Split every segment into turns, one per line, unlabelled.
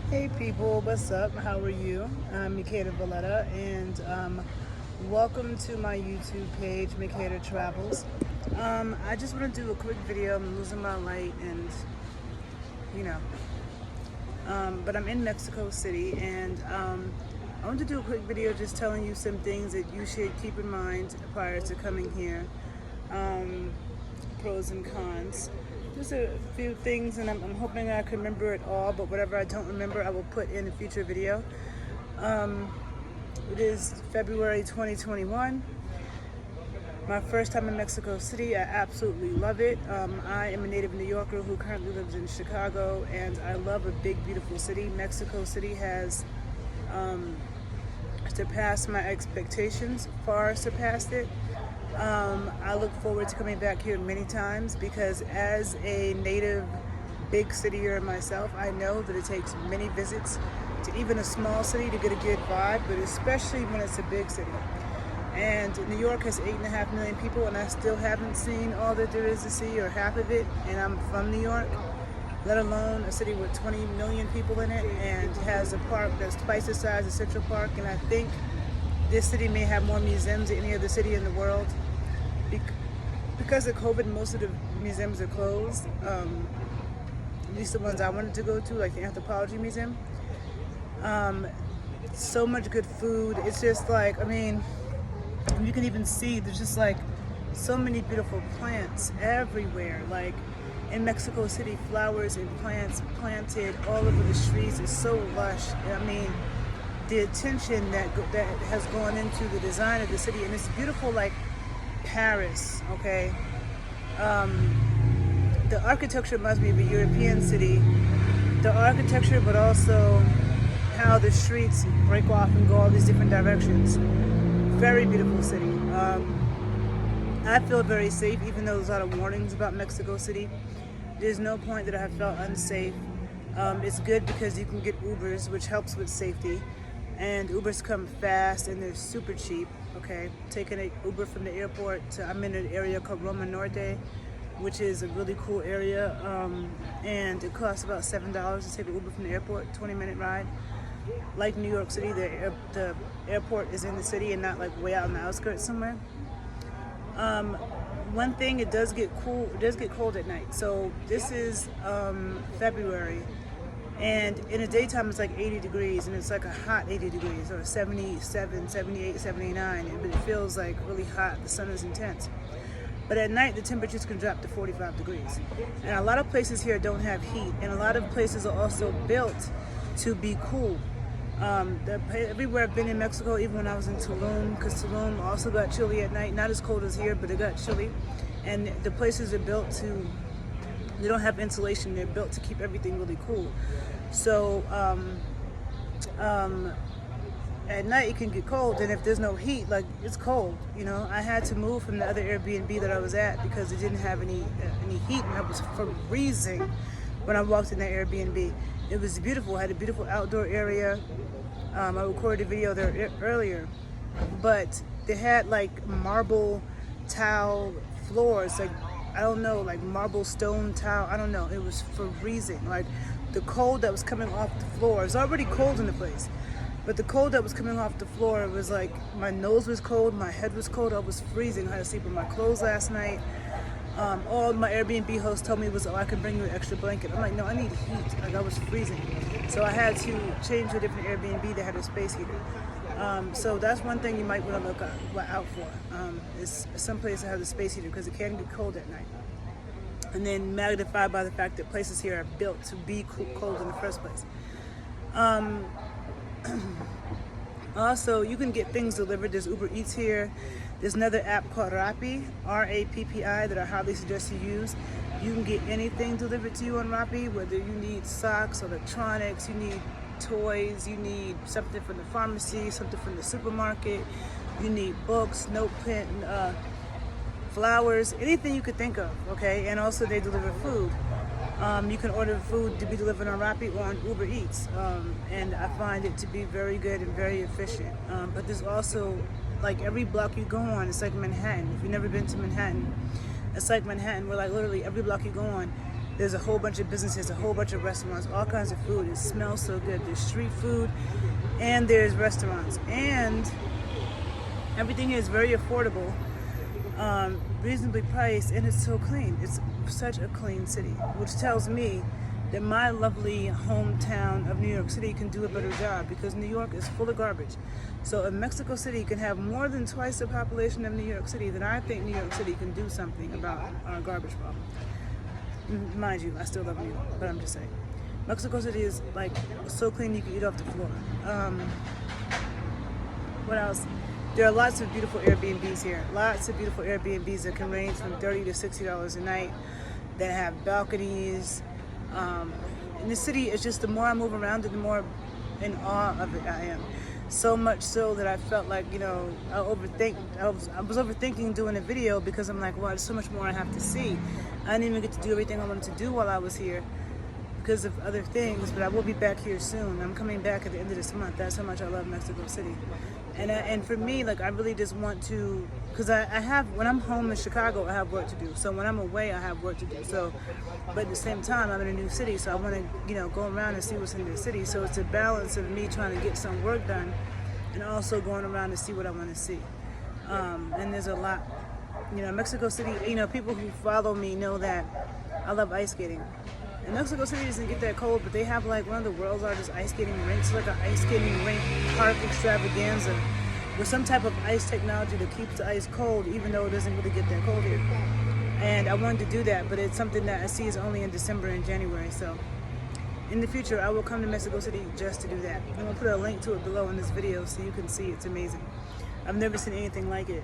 Hey people, what's up? How are you? I'm Mikeda Valletta, and welcome to my YouTube page, Mikeda Travels. I just want to do a quick video. I'm losing my light, and you know, but I'm in Mexico City, and I want to do a quick video just telling you some things that you should keep in mind prior to coming here. Pros and cons. Just a few things, and I'm hoping I can remember it all, but whatever I don't remember I will put in a future video. It is February 2021. My first time in Mexico City. I absolutely love it. I am a native New Yorker who currently lives in Chicago, and I love a big, beautiful city. Mexico City has surpassed my expectations, far surpassed it. I look forward to coming back here many times because as a native big cityer myself, I know that it takes many visits to even a small city to get a good vibe, but especially when it's a big city. And New York has 8.5 million people, and I still haven't seen all that there is to see, or half of it, and I'm from New York, let alone a city with 20 million people in it and has a park that's twice the size of Central Park. And I think this city may have more museums than any other city in the world. Because of COVID, most of the museums are closed. At least the ones I wanted to go to, like the Anthropology Museum. So much good food. It's just like, I mean, you can even see there's just like so many beautiful plants everywhere. Like in Mexico City, flowers and plants planted all over the streets is so lush. I mean, the attention that has gone into the design of the city, and it's beautiful like Paris, okay? The architecture reminds me of a European city. The architecture, but also how the streets break off and go all these different directions. Very beautiful city. I feel very safe, even though there's a lot of warnings about Mexico City. There's no point that I have felt unsafe. It's good because you can get Ubers, which helps with safety. And Ubers come fast and they're super cheap, okay? Taking an Uber from the airport to, I'm in an area called Roma Norte, which is a really cool area. And it costs about $7 to take an Uber from the airport, 20-minute ride. Like New York City, the airport is in the city and not like way out in the outskirts somewhere. One thing, it does get cool, it does get cold at night. So this is February. And in the daytime, it's like 80 degrees, and it's like a hot 80 degrees, or 77, 78, 79, but it feels like really hot. The sun is intense. But at night, the temperatures can drop to 45 degrees. And a lot of places here don't have heat, and a lot of places are also built to be cool. Everywhere I've been in Mexico, even when I was in Tulum, because Tulum also got chilly at night, not as cold as here, but it got chilly. And the places are built to, they don't have insulation, they're built to keep everything really cool. So at night it can get cold, and if there's no heat, like, it's cold, you know. I had to move from the other Airbnb that I was at because it didn't have any heat, and I was freezing when I walked in that Airbnb. It was beautiful. I had a beautiful outdoor area. I recorded a video there earlier, but they had like marble tile floors, like, I don't know, like marble stone tile, I don't know. It was freezing. Like, the cold that was coming off the floor, it was already cold in the place, but the cold that was coming off the floor, it was like, my nose was cold, my head was cold, I was freezing. I had to sleep in my clothes last night. All my Airbnb host told me was, oh, I can bring you an extra blanket. I'm like, no, I need heat. Like, I was freezing. So I had to change to a different Airbnb that had a space heater. So that's one thing you might want to look out for. Is some place that has a space heater, because it can get cold at night. And then magnified by the fact that places here are built to be cold in the first place. Also, you can get things delivered. There's Uber Eats here. There's another app called Rappi, R-A-P-P-I, that I highly suggest you use. You can get anything delivered to you on Rappi, whether you need socks, electronics, you need toys, you need something from the pharmacy, something from the supermarket, you need books, note pen, flowers, anything you could think of, okay? And also they deliver food. You can order food to be delivered on Rappi or on Uber Eats, and I find it to be very good and very efficient. But there's also, like, every block you go on, it's like Manhattan. If you've never been to Manhattan, it's like Manhattan, where like literally every block you go on, There's a whole bunch of businesses, a whole bunch of restaurants, all kinds of food. It smells so good. There's street food and there's restaurants. And everything here is very affordable, reasonably priced, and it's so clean. It's such a clean city, which tells me that my lovely hometown of New York City can do a better job, because New York is full of garbage. So if Mexico City can have more than twice the population of New York City, then I think New York City can do something about our garbage problem. Mind you, I still love New York, but I'm just saying. Mexico City is like so clean you can eat off the floor. What else? There are lots of beautiful Airbnbs here. Lots of beautiful Airbnbs that can range from $30 to $60 a night, that have balconies. In the city, it's just the more I move around, the more in awe of it I am. So much so that I felt like, I was overthinking doing a video, because I'm like, well, there's so much more I have to see. I didn't even get to do everything I wanted to do while I was here because of other things, but I will be back here soon. I'm coming back at the end of this month. That's how much I love Mexico City. And for me, like, I really just want to, because I have, when I'm home in Chicago, I have work to do. So when I'm away, I have work to do. So, but at the same time, I'm in a new city, so I want to, go around and see what's in the city. So it's a balance of me trying to get some work done and also going around to see what I want to see. And there's a lot, Mexico City, people who follow me know that I love ice skating. And Mexico City doesn't get that cold, but they have like one of the world's largest ice skating rinks, like an ice skating rink park extravaganza with some type of ice technology that keeps the ice cold, even though it doesn't really get that cold here. And I wanted to do that, but it's something that I see is only in December and January. So in the future, I will come to Mexico City just to do that. I'm gonna put a link to it below in this video so you can see. It's amazing. I've never seen anything like it.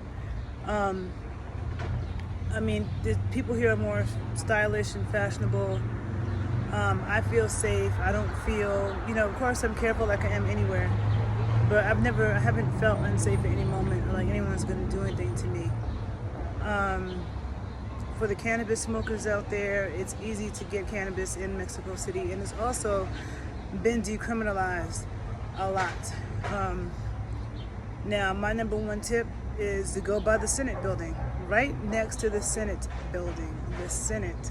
The people here are more stylish and fashionable. I feel safe. I don't feel, of course I'm careful like I am anywhere, but I haven't felt unsafe at any moment, or like anyone's going to do anything to me. For the cannabis smokers out there, it's easy to get cannabis in Mexico City, and it's also been decriminalized a lot. Now, my number one tip is to go by the Senate building, right next to the Senate building, the Senate.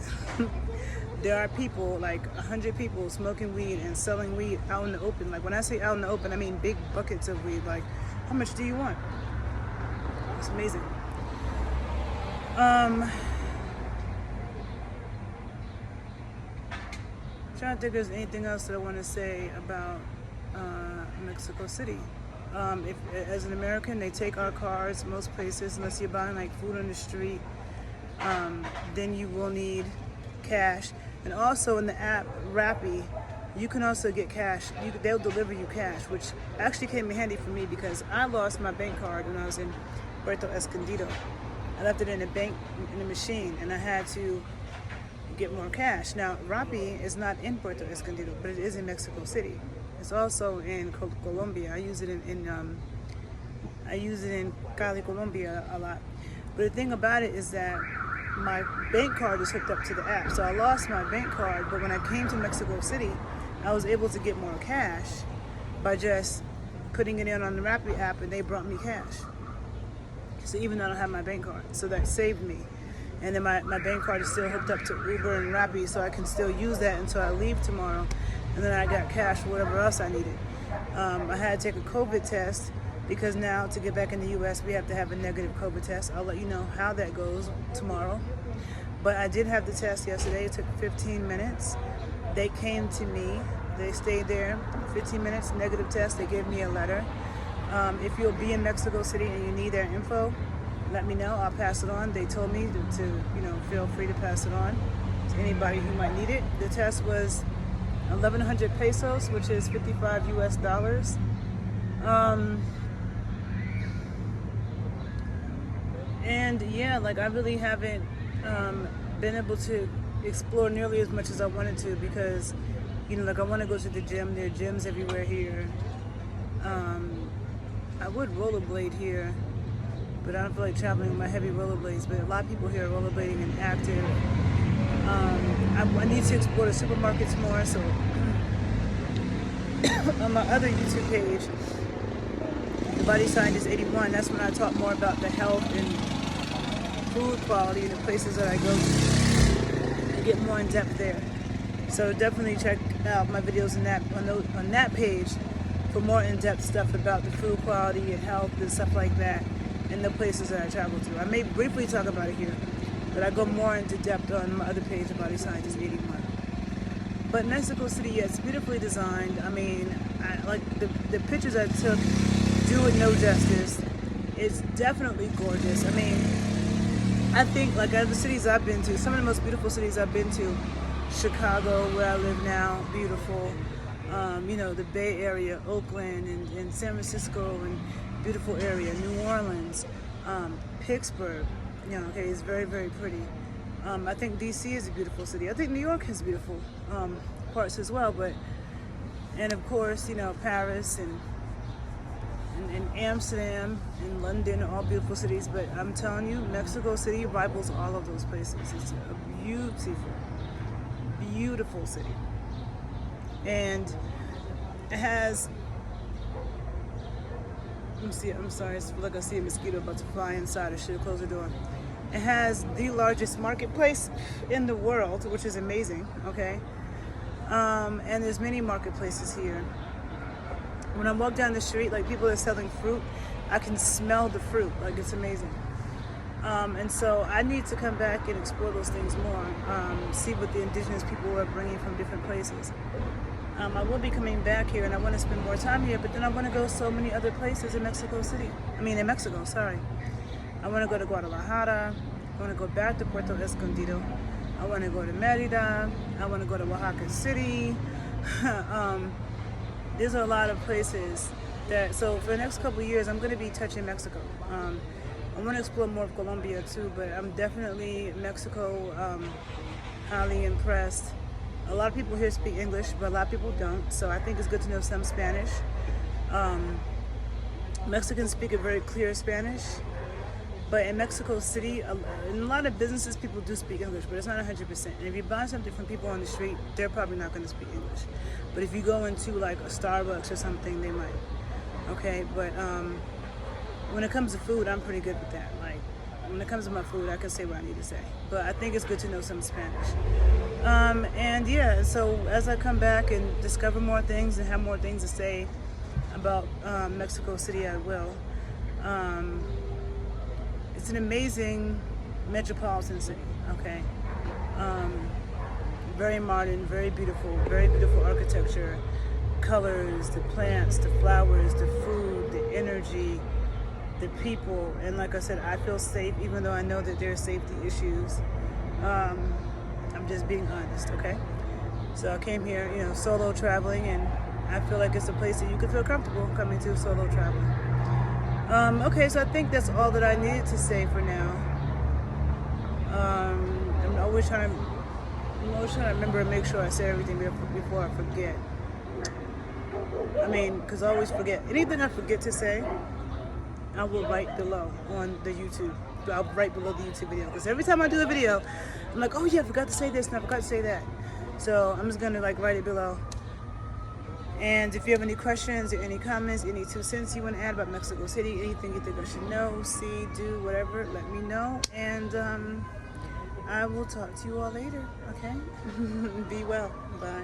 There are people, like 100 people smoking weed and selling weed out in the open. Like when I say out in the open, I mean big buckets of weed. Like, how much do you want? It's amazing. I'm trying to think if there's anything else that I want to say about Mexico City. If, as an American, they take our cars most places, unless you're buying like food on the street. Then you will need cash. And also in the app Rappi, you can also get cash. They'll deliver you cash, which actually came in handy for me because I lost my bank card when I was in Puerto Escondido. I left it in a bank, in a machine, and I had to get more cash. Now, Rappi is not in Puerto Escondido, but it is in Mexico City. It's also in Colombia. I use it in Cali, Colombia a lot. But the thing about it is that my bank card is hooked up to the app. So I lost my bank card, but when I came to Mexico City, I was able to get more cash by just putting it in on the Rappi app, and they brought me cash. So even though I don't have my bank card, so that saved me. And then my bank card is still hooked up to Uber and Rappi, so I can still use that until I leave tomorrow. And then I got cash for whatever else I needed. I had to take a COVID test, because now to get back in the U.S. we have to have a negative COVID test. I'll let you know how that goes tomorrow. But I did have the test yesterday. It took 15 minutes. They came to me. They stayed there 15 minutes, negative test. They gave me a letter. If you'll be in Mexico City and you need their info, let me know. I'll pass it on. They told me to feel free to pass it on to anybody who might need it. The test was 1,100 pesos, which is $55 US. And yeah, like I really haven't been able to explore nearly as much as I wanted to, because like I want to go to the gym. There are gyms everywhere here. I would rollerblade here, but I don't feel like traveling with my heavy rollerblades. But a lot of people here are rollerblading and active. I need to explore the supermarkets more. So on my other YouTube page, The Body Scientist 81, that's when I talk more about the health and food quality in the places that I go to. get more in depth there. So definitely check out my videos on that page for more in-depth stuff about the food quality and health and stuff like that in the places that I travel to. I may briefly talk about it here, but I go more into depth on my other page about Body Scientist 81. But Mexico City, yeah, it's beautifully designed. I mean, like the pictures I took do it no justice. It's definitely gorgeous. I mean, I think like out of the cities I've been to, some of the most beautiful cities I've been to, Chicago, where I live now, beautiful. You know, the Bay Area, Oakland, and San Francisco, and beautiful area. New Orleans, Pittsburgh. You know, okay, it's very, very pretty. I think DC is a beautiful city. I think New York has beautiful parts as well. And of course, you know, Paris and Amsterdam and London are all beautiful cities. But I'm telling you, Mexico City rivals all of those places. It's a beautiful city. And it has, let me see, I'm sorry, it's like I see a mosquito about to fly inside. I should have closed the door. It has the largest marketplace in the world, which is amazing, okay? And there's many marketplaces here. When I walk down the street, like people are selling fruit, I can smell the fruit, like it's amazing. And so I need to come back and explore those things more, see what the indigenous people are bringing from different places. I will be coming back here and I want to spend more time here, but then I want to go so many other places in Mexico, sorry. I want to go to Guadalajara, I want to go back to Puerto Escondido, I want to go to Mérida, I want to go to Oaxaca City. There's a lot of places that, so for the next couple of years, I'm going to be touching Mexico. I want to explore more of Colombia too, but I'm definitely Mexico, highly impressed. A lot of people here speak English, but a lot of people don't, so I think it's good to know some Spanish. Mexicans speak a very clear Spanish, but in Mexico City, in a lot of businesses, people do speak English, but it's not 100%. And if you buy something from people on the street, they're probably not going to speak English. But if you go into like a Starbucks or something, they might. Okay, but when it comes to food, I'm pretty good with that. Like, when it comes to my food, I can say what I need to say. But I think it's good to know some Spanish. And yeah, so as I come back and discover more things and have more things to say about Mexico City, I will. It's an amazing metropolitan city, okay? Very modern, very beautiful architecture, colors, the plants, the flowers, the food, the energy, the people. And like I said, I feel safe even though I know that there are safety issues. I'm just being honest, okay? So I came here, you know, solo traveling, and I feel like it's a place that you can feel comfortable coming to solo traveling. Okay, so I think that's all that I needed to say for now. I'm always trying to remember and make sure I say everything before I forget. I mean, because I always forget. Anything I forget to say, I will write below on the YouTube. I'll write below the YouTube video. Because every time I do a video, I'm like, oh yeah, I forgot to say this and I forgot to say that. So I'm just going to like write it below. And if you have any questions or any comments, any 2 cents you want to add about Mexico City, anything you think I should know, see, do, whatever, let me know. And I will talk to you all later, okay? Be well. Bye.